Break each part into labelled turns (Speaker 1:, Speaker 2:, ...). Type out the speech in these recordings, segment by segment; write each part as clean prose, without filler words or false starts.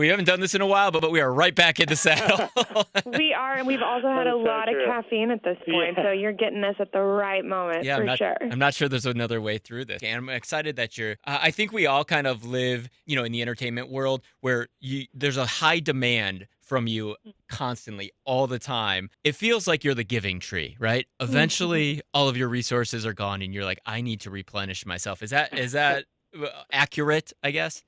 Speaker 1: We haven't done this in a while, but we are right back in the saddle.
Speaker 2: We are, and we've also had a lot of caffeine at this point, so you're getting us at the right moment for sure.
Speaker 1: I'm not sure there's another way through this. And I'm excited that you're, I think we all kind of live, in the entertainment world where there's a high demand from you constantly, all the time. It feels like you're the giving tree, right? Eventually, all of your resources are gone and you're like, I need to replenish myself. Is that accurate, I guess?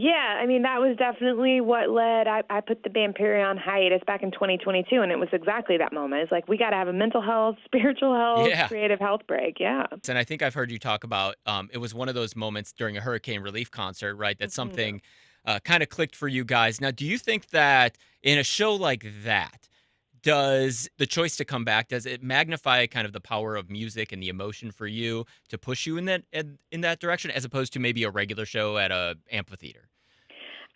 Speaker 2: Yeah, I mean, that was definitely what led. I put the band Perry on hiatus back in 2022, and it was exactly that moment. It's like, we got to have a mental health, spiritual health, creative health break. Yeah.
Speaker 1: And I think I've heard you talk about, it was one of those moments during a hurricane relief concert, right? That something kind of clicked for you guys. Now, do you think that in a show like that, does the choice to come back, does it magnify kind of the power of music and the emotion for you to push you in that direction, as opposed to maybe a regular show at a amphitheater?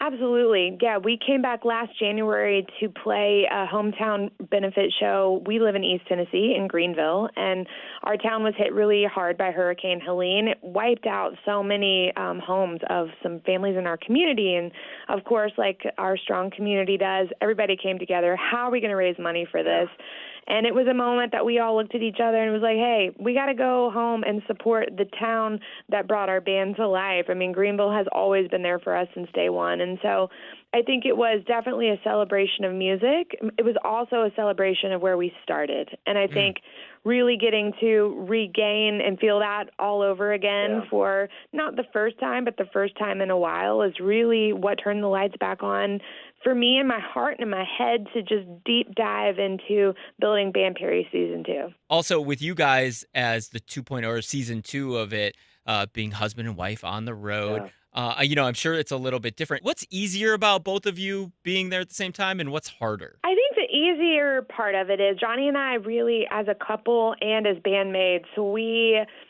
Speaker 2: Absolutely. Yeah, we came back last January to play a hometown benefit show. We live in East Tennessee in Greenville, and our town was hit really hard by Hurricane Helene. It wiped out so many homes of some families in our community. And, of course, like our strong community does, everybody came together. How are we going to raise money for this? And it was a moment that we all looked at each other and was like, hey, we got to go home and support the town that brought our band to life. I mean, Greenville has always been there for us since day one. And so I think it was definitely a celebration of music. It was also a celebration of where we started. And I think really getting to regain and feel that all over again for not the first time, but the first time in a while is really what turned the lights back on for me in my heart and in my head to just deep dive into building Band Perry Season 2.
Speaker 1: Also, with you guys as the 2.0 or Season 2 of it, being husband and wife on the road, I'm sure it's a little bit different. What's easier about both of you being there at the same time, and what's harder?
Speaker 2: I think the easier part of it is Johnny and I really, as a couple and as bandmates,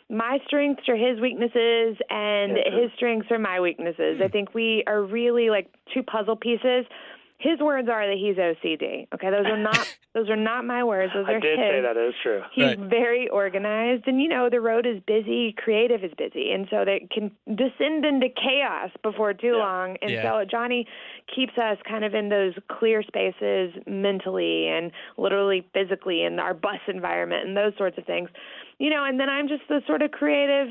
Speaker 2: my strengths are his weaknesses, and his strengths are my weaknesses. I think we are really like two puzzle pieces. His words are that he's OCD. Okay, those are not my words. Those are his.
Speaker 3: I did say that is true.
Speaker 2: He's very organized, and the road is busy, creative is busy, and so that can descend into chaos before too long. And so Johnny keeps us kind of in those clear spaces mentally and literally physically in our bus environment and those sorts of things. And then I'm just the sort of creative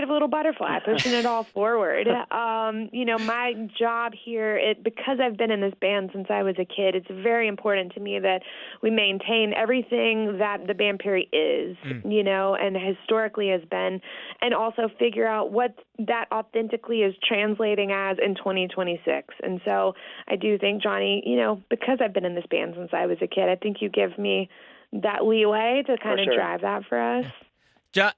Speaker 2: little butterfly pushing it all forward. My job here, because I've been in this band since I was a kid, it's very important to me that we maintain everything that the band Perry is, and historically has been, and also figure out what that authentically is translating as in 2026. And so I do think, Johnny, because I've been in this band since I was a kid, I think you give me that leeway to kind of drive that for us.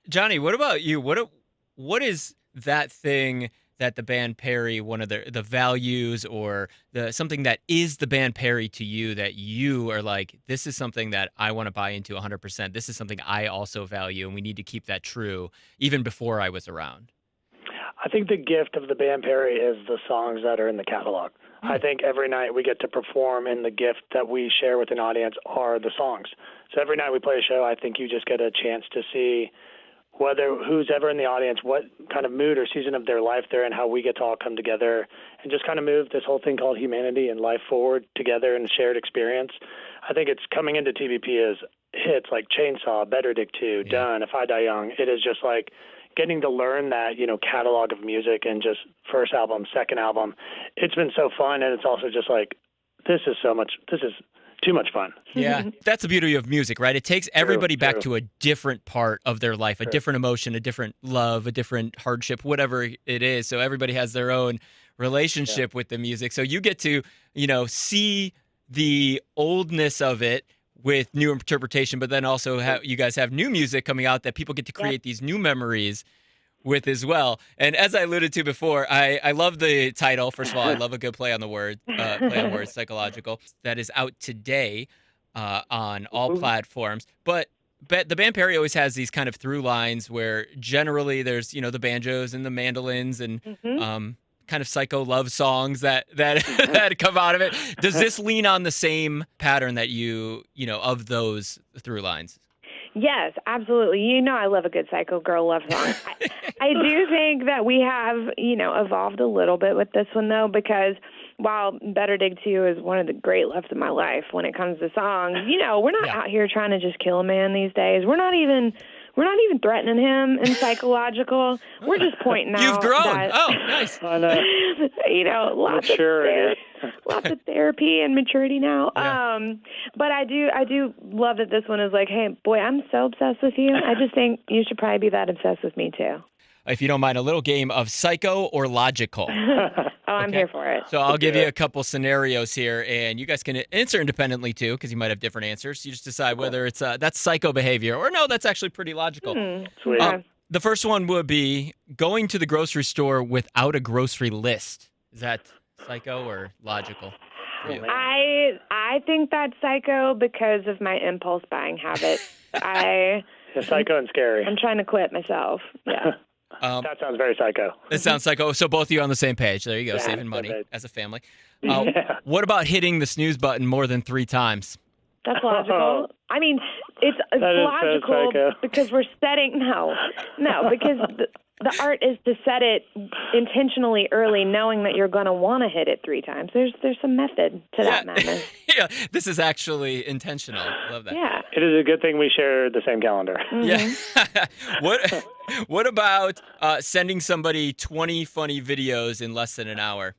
Speaker 1: Johnny, what about you? What is that thing that the band Perry, one of the values or something that is the band Perry to you that you are like, this is something that I want to buy into 100%. This is something I also value, and we need to keep that true even before I was around?
Speaker 3: I think the gift of the band Perry is the songs that are in the catalog. I think every night we get to perform, and the gift that we share with an audience are the songs. So every night we play a show, I think you just get a chance to see who's ever in the audience, what kind of mood or season of their life they're in, how we get to all come together and just kind of move this whole thing called humanity and life forward together in a shared experience. I think it's coming into TBP as hits like Chainsaw, Better Dick 2, Done, If I Die Young. It is just like getting to learn that, catalog of music and just first album, second album. It's been so fun, and it's also just like, this is too much fun.
Speaker 1: Yeah, that's the beauty of music, right? It takes everybody back to a different part of their life, a different emotion, a different love, a different hardship, whatever it is. So everybody has their own relationship with the music. So you get to, see the oldness of it with new interpretation, but then also you guys have new music coming out that people get to create these new memories with as well. And as I alluded to before, I love the title. First of all, I love a good play on words, psychological. That is out today on all platforms. But the band Perry always has these kind of through lines where generally there's, the banjos and the mandolins and kind of psycho love songs that that come out of it. Does this lean on the same pattern that of those through lines?
Speaker 2: Yes, absolutely. I love a good psycho girl love song. I do think that we have, evolved a little bit with this one, though, because while Better Dig 2 is one of the great loves of my life when it comes to songs, we're not out here trying to just kill a man these days. We're not even threatening him in psychological. We're just pointing out
Speaker 1: You've grown.
Speaker 2: that,
Speaker 1: Oh, nice.
Speaker 3: I know.
Speaker 2: lots of therapy and maturity now.
Speaker 1: Yeah.
Speaker 2: But I do love that this one is like, hey, boy, I'm so obsessed with you. I just think you should probably be that obsessed with me too.
Speaker 1: If you don't mind, a little game of psycho or logical.
Speaker 2: I'm here for it.
Speaker 1: So I'll give you a couple scenarios here, and you guys can answer independently too, because you might have different answers. You just decide whether it's that's psycho behavior or no, that's actually pretty logical.
Speaker 3: Sweet.
Speaker 1: The first one would be going to the grocery store without a grocery list. Is that psycho or logical for you?
Speaker 2: I think that's psycho because of my impulse buying habit.
Speaker 3: Psycho and scary.
Speaker 2: I'm trying to quit myself. Yeah.
Speaker 3: That sounds very psycho.
Speaker 1: It sounds psycho. So both of you on the same page. There you go,
Speaker 3: Yeah,
Speaker 1: saving money
Speaker 3: perfect.
Speaker 1: as a family.
Speaker 3: Yeah.
Speaker 1: What about hitting the snooze button more than 3 times?
Speaker 2: That's logical. I mean, it's
Speaker 3: That is so
Speaker 2: logical
Speaker 3: psycho.
Speaker 2: because we're setting because the art is to set it intentionally early, knowing that you're going to want to hit it 3 times. There's some method to that madness.
Speaker 1: Yeah, this is actually intentional. I love that.
Speaker 2: Yeah.
Speaker 3: It is a good thing we share the same calendar.
Speaker 1: Yeah. What about sending somebody 20 funny videos in less than an hour?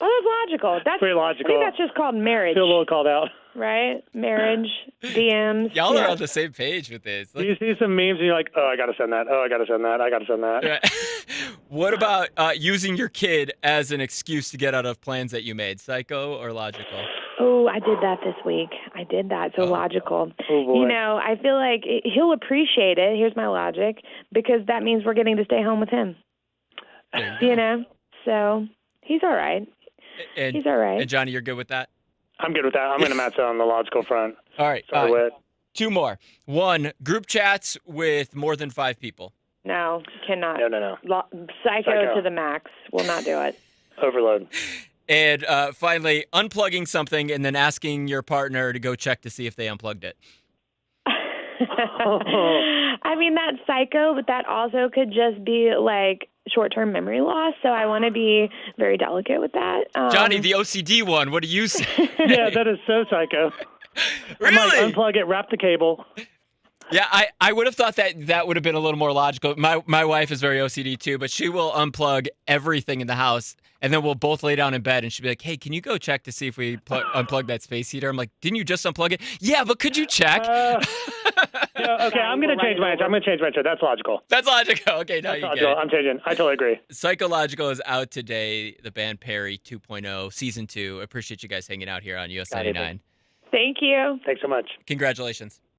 Speaker 2: Oh, that's logical. That's
Speaker 3: Pretty logical.
Speaker 2: I think that's just called marriage,
Speaker 3: Feel a little called out.
Speaker 2: right? Marriage, DMs.
Speaker 1: Y'all
Speaker 2: yeah.
Speaker 1: are on the same page with this.
Speaker 3: Do you see some memes and you're like, oh, I got to send that. Oh, I got to send that. I got to send that.
Speaker 1: Yeah. What about using your kid as an excuse to get out of plans that you made? Psycho or logical?
Speaker 2: Oh, I did that this week. I did that. So logical.
Speaker 3: Oh, boy.
Speaker 2: I feel like he'll appreciate it. Here's my logic, because that means we're getting to stay home with him. So he's all right.
Speaker 1: And,
Speaker 2: He's all right.
Speaker 1: And Johnny, you're good with that?
Speaker 3: I'm good with that. I'm going to match that on the logical front.
Speaker 1: All right.
Speaker 3: Sorry, Whit.
Speaker 1: 2 more. 1, group chats with more than 5 people.
Speaker 2: No, cannot.
Speaker 3: No.
Speaker 2: Psycho to the max. Will not do it.
Speaker 3: Overload.
Speaker 1: And finally, unplugging something and then asking your partner to go check to see if they unplugged it.
Speaker 2: I mean, that's psycho, but that also could just be like short-term memory loss. So I want to be very delicate with that.
Speaker 1: Johnny, the OCD one, what do you say?
Speaker 3: Yeah, that is so psycho.
Speaker 1: Really?
Speaker 3: I'm like, unplug it, wrap the cable.
Speaker 1: Yeah, I would have thought that would have been a little more logical. My wife is very OCD too, but she will unplug everything in the house, and then we'll both lay down in bed, and she'll be like, hey, can you go check to see if we unplug that space heater? I'm like, didn't you just unplug it? Yeah, but could you check?
Speaker 3: Okay, I'm going to change my answer. That's logical.
Speaker 1: That's logical. Okay, now
Speaker 3: That's
Speaker 1: you
Speaker 3: logical.
Speaker 1: get it.
Speaker 3: I'm changing. I totally agree.
Speaker 1: Psychological is out today, the band Perry 2.0, Season 2. I appreciate you guys hanging out here on US 99.
Speaker 2: Thank you.
Speaker 3: Thanks so much.
Speaker 1: Congratulations.